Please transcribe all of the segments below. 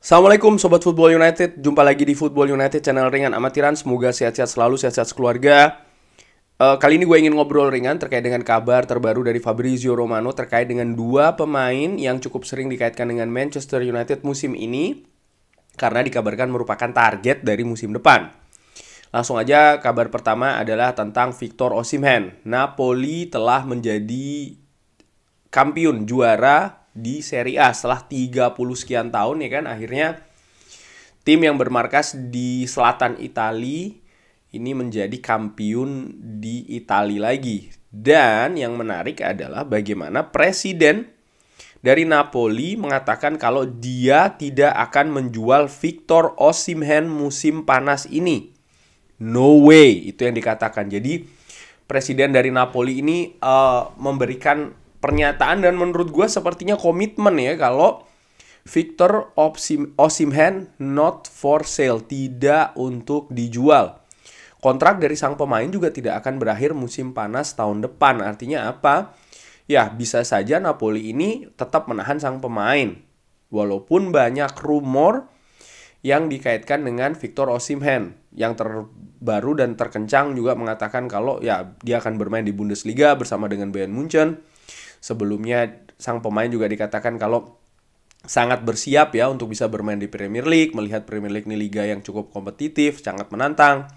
Assalamualaikum Sobat Football United. Jumpa lagi di Football United channel ringan amatiran. Semoga sehat-sehat selalu, sehat-sehat sekeluarga. Kali ini gue ingin ngobrol ringan terkait dengan kabar terbaru dari Fabrizio Romano terkait dengan dua pemain yang cukup sering dikaitkan dengan Manchester United musim ini karena dikabarkan merupakan target dari musim depan. Langsung aja, kabar pertama adalah tentang Victor Osimhen. Napoli telah menjadi kampiun juara di Serie A setelah 30 sekian tahun ya kan. Akhirnya tim yang bermarkas di selatan Italia ini menjadi kampiun di Italia lagi. Dan yang menarik adalah bagaimana presiden dari Napoli mengatakan kalau dia tidak akan menjual Victor Osimhen musim panas ini. No way, itu yang dikatakan. Jadi presiden dari Napoli ini memberikan pernyataan dan menurut gue sepertinya komitmen ya kalau Victor Osimhen not for sale, tidak untuk dijual. Kontrak dari sang pemain juga tidak akan berakhir musim panas tahun depan. Artinya apa? Ya, bisa saja Napoli ini tetap menahan sang pemain. Walaupun banyak rumor yang dikaitkan dengan Victor Osimhen. Yang terbaru dan terkencang juga mengatakan kalau ya dia akan bermain di Bundesliga bersama dengan Bayern Munchen. Sebelumnya sang pemain juga dikatakan kalau sangat bersiap ya untuk bisa bermain di Premier League, melihat Premier League ini liga yang cukup kompetitif, sangat menantang.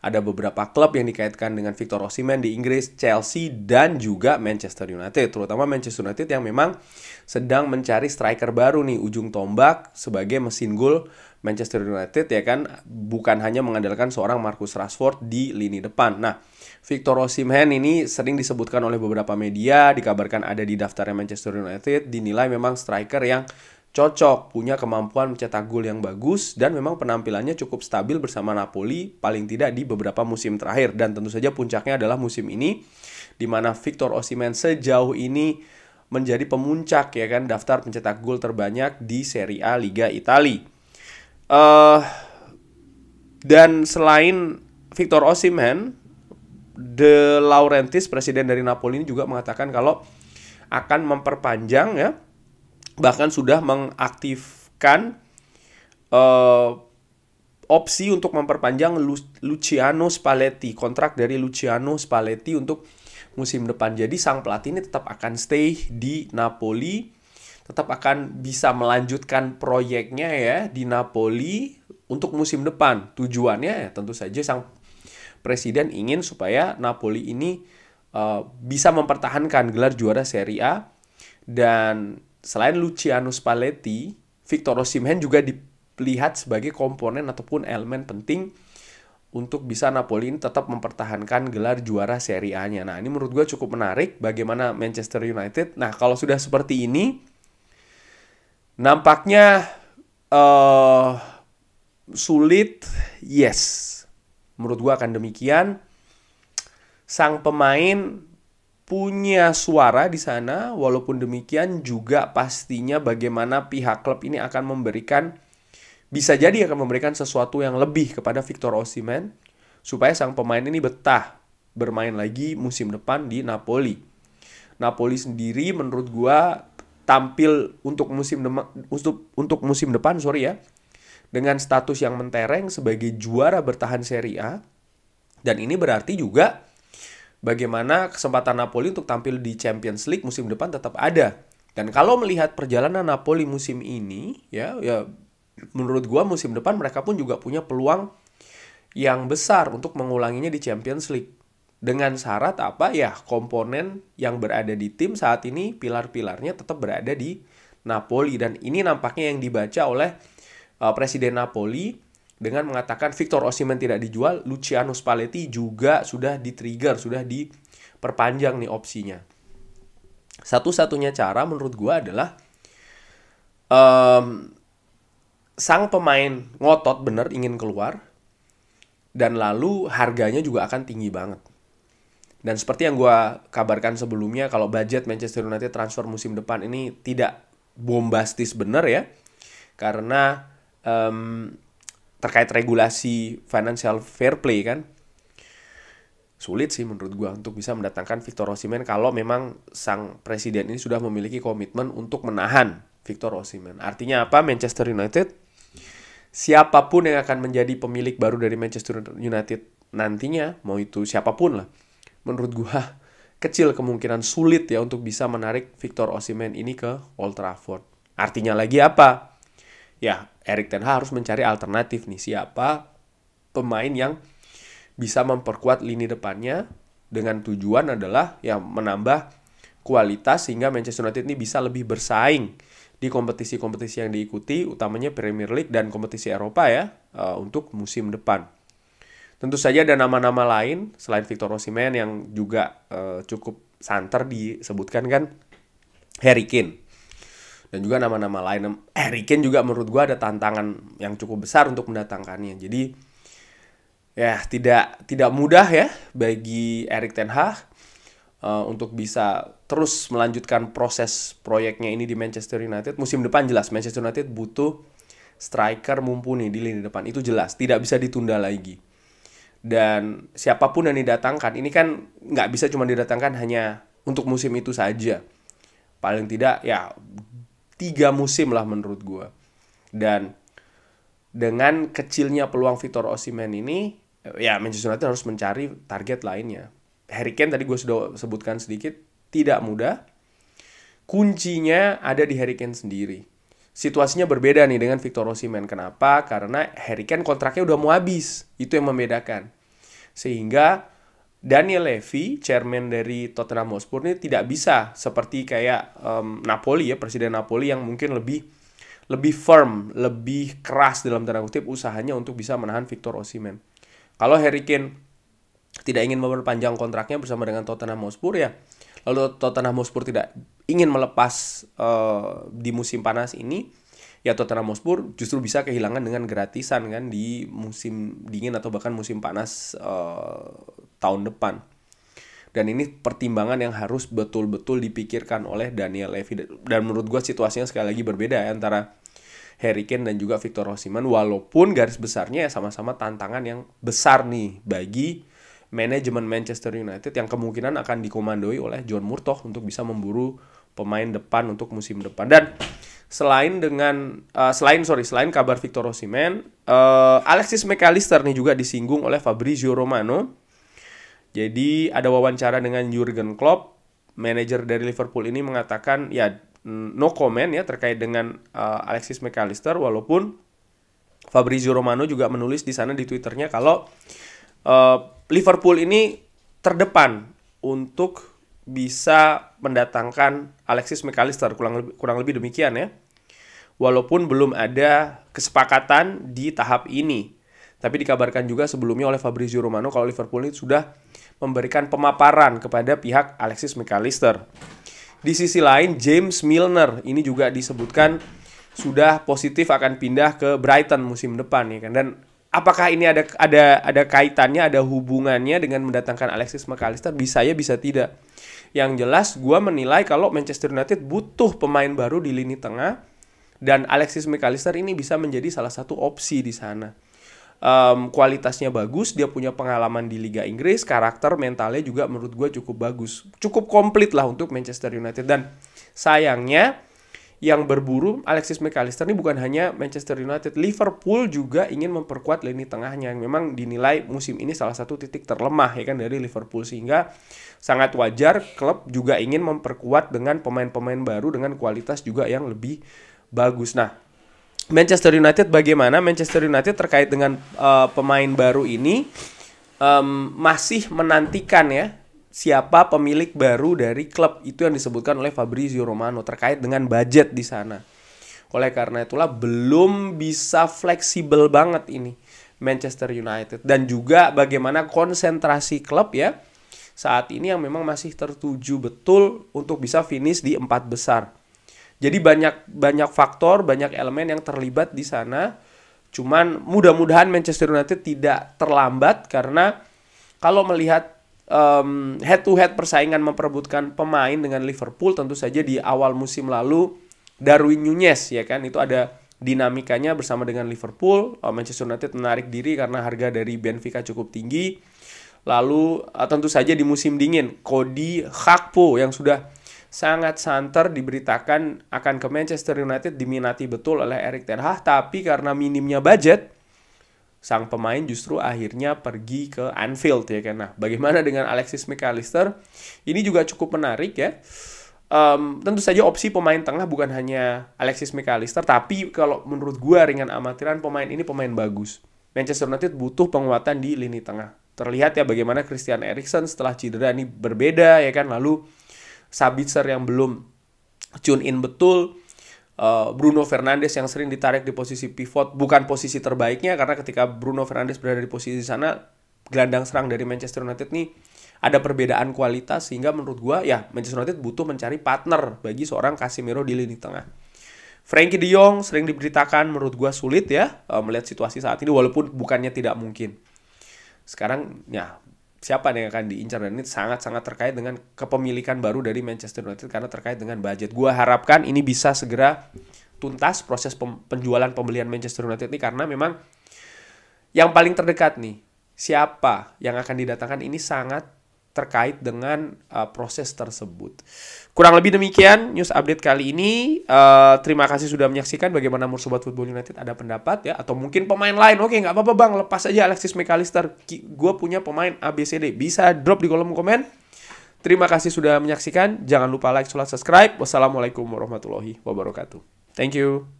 Ada beberapa klub yang dikaitkan dengan Victor Osimhen di Inggris, Chelsea, dan juga Manchester United. Terutama Manchester United yang memang sedang mencari striker baru nih, ujung tombak sebagai mesin gol Manchester United ya kan. Bukan hanya mengandalkan seorang Marcus Rashford di lini depan. Nah, Victor Osimhen ini sering disebutkan oleh beberapa media, dikabarkan ada di daftarnya Manchester United, dinilai memang striker yang cocok, punya kemampuan mencetak gol yang bagus, dan memang penampilannya cukup stabil bersama Napoli, paling tidak di beberapa musim terakhir. Dan tentu saja puncaknya adalah musim ini, di mana Victor Osimhen sejauh ini menjadi pemuncak ya kan, daftar pencetak gol terbanyak di Serie A Liga Italia. Dan selain Victor Osimhen, De Laurentiis, presiden dari Napoli ini juga mengatakan kalau akan memperpanjang ya, bahkan sudah mengaktifkan opsi untuk memperpanjang Luciano Spalletti, kontrak dari Luciano Spalletti untuk musim depan. Jadi sang pelatih ini tetap akan stay di Napoli, tetap akan bisa melanjutkan proyeknya ya di Napoli untuk musim depan. Tujuannya ya tentu saja sang presiden ingin supaya Napoli ini bisa mempertahankan gelar juara Serie A. Dan selain Luciano Spalletti, Victor Osimhen juga dilihat sebagai komponen ataupun elemen penting untuk bisa Napoli ini tetap mempertahankan gelar juara Serie A-nya. Nah, ini menurut gue cukup menarik bagaimana Manchester United. Nah, kalau sudah seperti ini, nampaknya sulit, yes. Menurut gue akan demikian. Sang pemain punya suara di sana, walaupun demikian juga pastinya bagaimana pihak klub ini akan memberikan, bisa jadi akan memberikan sesuatu yang lebih kepada Victor Osimhen supaya sang pemain ini betah bermain lagi musim depan di Napoli. Napoli sendiri menurut gua tampil untuk musim depan dengan status yang mentereng sebagai juara bertahan Serie A, dan ini berarti juga bagaimana kesempatan Napoli untuk tampil di Champions League musim depan tetap ada. Dan kalau melihat perjalanan Napoli musim ini, ya menurut gua musim depan mereka pun juga punya peluang yang besar untuk mengulanginya di Champions League. Dengan syarat apa ya, komponen yang berada di tim saat ini, pilar-pilarnya tetap berada di Napoli. Dan ini nampaknya yang dibaca oleh presiden Napoli dengan mengatakan Victor Osimhen tidak dijual, Luciano Spalletti juga sudah di-trigger, sudah diperpanjang nih opsinya. Satu-satunya cara menurut gue adalah sang pemain ngotot bener ingin keluar, dan lalu harganya juga akan tinggi banget. Dan seperti yang gue kabarkan sebelumnya, kalau budget Manchester United transfer musim depan ini tidak bombastis bener ya, karena terkait regulasi financial fair play kan, sulit sih menurut gue untuk bisa mendatangkan Victor Osimhen kalau memang sang presiden ini sudah memiliki komitmen untuk menahan Victor Osimhen. Artinya apa? Manchester United siapapun yang akan menjadi pemilik baru dari Manchester United nantinya, mau itu siapapun lah, menurut gua kecil kemungkinan sulit ya untuk bisa menarik Victor Osimhen ini ke Old Trafford. Artinya lagi apa? Ya, Erik ten Hag harus mencari alternatif nih, siapa pemain yang bisa memperkuat lini depannya dengan tujuan adalah ya menambah kualitas sehingga Manchester United ini bisa lebih bersaing di kompetisi-kompetisi yang diikuti, utamanya Premier League dan kompetisi Eropa ya, untuk musim depan. Tentu saja ada nama-nama lain selain Victor Osimhen yang juga cukup santer disebutkan kan, Harry Kane. Dan juga nama-nama lain. Harry Kane juga menurut gue ada tantangan yang cukup besar untuk mendatangkannya. Jadi ya tidak mudah ya bagi Erik ten Hag untuk bisa terus melanjutkan proses proyeknya ini di Manchester United. Musim depan jelas Manchester United butuh striker mumpuni di lini depan. Itu jelas, tidak bisa ditunda lagi. Dan siapapun yang didatangkan, ini kan nggak bisa cuma didatangkan hanya untuk musim itu saja. Paling tidak ya 3 musim lah menurut gue. Dan dengan kecilnya peluang Victor Osimhen ini, ya Manchester United harus mencari target lainnya. Harry Kane tadi gue sudah sebutkan sedikit, tidak mudah. Kuncinya ada di Harry Kane sendiri. Situasinya berbeda nih dengan Victor Osimhen. Kenapa? Karena Harry Kane kontraknya udah mau habis. Itu yang membedakan. Sehingga Daniel Levy, chairman dari Tottenham Hotspur ini tidak bisa seperti kayak Napoli ya, presiden Napoli yang mungkin lebih firm, lebih keras dalam tanda kutip usahanya untuk bisa menahan Victor Osimhen. Kalau Harry Kane tidak ingin memperpanjang kontraknya bersama dengan Tottenham Hotspur ya, lalu Tottenham Hotspur tidak ingin melepas di musim panas ini, ya Tottenham Hotspur justru bisa kehilangan dengan gratisan kan di musim dingin atau bahkan musim panas tahun depan. Dan ini pertimbangan yang harus betul-betul dipikirkan oleh Daniel Levy. Dan menurut gue situasinya sekali lagi berbeda ya, antara Harry Kane dan juga Victor Osimhen, walaupun garis besarnya ya sama-sama tantangan yang besar nih bagi manajemen Manchester United yang kemungkinan akan dikomandoi oleh John Murtough untuk bisa memburu pemain depan untuk musim depan. Dan selain kabar Victor Osimhen, Alexis McAllister nih juga disinggung oleh Fabrizio Romano. Jadi ada wawancara dengan Jurgen Klopp, manajer dari Liverpool ini mengatakan ya no comment ya terkait dengan Alexis McAllister, walaupun Fabrizio Romano juga menulis di sana di Twitternya kalau Liverpool ini terdepan untuk bisa mendatangkan Alexis McAllister, kurang lebih demikian ya. Walaupun belum ada kesepakatan di tahap ini. Tapi dikabarkan juga sebelumnya oleh Fabrizio Romano kalau Liverpool ini sudah memberikan pemaparan kepada pihak Alexis McAllister. Di sisi lain, James Milner ini juga disebutkan sudah positif akan pindah ke Brighton musim depan ya kan. Dan apakah ini ada kaitannya, ada hubungannya dengan mendatangkan Alexis McAllister? Bisa ya, bisa tidak. Yang jelas, gue menilai kalau Manchester United butuh pemain baru di lini tengah, dan Alexis McAllister ini bisa menjadi salah satu opsi di sana. Kualitasnya bagus, dia punya pengalaman di Liga Inggris, karakter mentalnya juga menurut gue cukup bagus, cukup komplit lah untuk Manchester United. Dan sayangnya yang berburu Alexis McAllister ini bukan hanya Manchester United, Liverpool juga ingin memperkuat lini tengahnya yang memang dinilai musim ini salah satu titik terlemah ya kan dari Liverpool, sehingga sangat wajar klub juga ingin memperkuat dengan pemain-pemain baru dengan kualitas juga yang lebih bagus. Nah, Manchester United bagaimana? Manchester United terkait dengan pemain baru ini masih menantikan ya siapa pemilik baru dari klub, itu yang disebutkan oleh Fabrizio Romano terkait dengan budget di sana. Oleh karena itulah belum bisa fleksibel banget ini Manchester United, dan juga bagaimana konsentrasi klub ya saat ini yang memang masih tertuju betul untuk bisa finish di 4 besar. Jadi banyak faktor, banyak elemen yang terlibat di sana. Cuman mudah-mudahan Manchester United tidak terlambat, karena kalau melihat head to head persaingan memperebutkan pemain dengan Liverpool, tentu saja di awal musim lalu Darwin Núñez ya kan, itu ada dinamikanya bersama dengan Liverpool. Manchester United menarik diri karena harga dari Benfica cukup tinggi. Lalu tentu saja di musim dingin Cody Gakpo yang sudah sangat santer diberitakan akan ke Manchester United, diminati betul oleh Erik ten Hag, tapi karena minimnya budget, sang pemain justru akhirnya pergi ke Anfield ya kan. Nah, bagaimana dengan Alexis Mac Allister? Ini juga cukup menarik ya. Tentu saja opsi pemain tengah bukan hanya Alexis Mac Allister, tapi kalau menurut gua ringan amatiran pemain ini pemain bagus. Manchester United butuh penguatan di lini tengah. Terlihat ya bagaimana Christian Eriksen setelah cedera ini berbeda ya kan. Lalu Sabitzer yang belum tune in betul. Bruno Fernandes yang sering ditarik di posisi pivot, bukan posisi terbaiknya, karena ketika Bruno Fernandes berada di posisi sana, gelandang serang dari Manchester United nih ada perbedaan kualitas, sehingga menurut gua ya Manchester United butuh mencari partner bagi seorang Casemiro di lini tengah. Frankie de Jong sering diberitakan menurut gua sulit ya melihat situasi saat ini, walaupun bukannya tidak mungkin. Sekarang ya siapa nih yang akan diincar, dan ini sangat-sangat terkait dengan kepemilikan baru dari Manchester United karena terkait dengan budget. Gua harapkan ini bisa segera tuntas proses penjualan pembelian Manchester United ini, karena memang yang paling terdekat nih siapa yang akan didatangkan ini sangat terkait dengan proses tersebut. Kurang lebih demikian news update kali ini. Terima kasih sudah menyaksikan. Bagaimana menurut Sobat Football United, ada pendapat ya? Atau mungkin pemain lain? Oke, nggak apa-apa bang, lepas aja Alexis Mac Allister. Gue punya pemain ABCD. Bisa drop di kolom komen. Terima kasih sudah menyaksikan. Jangan lupa like, subscribe. Wassalamualaikum warahmatullahi wabarakatuh. Thank you.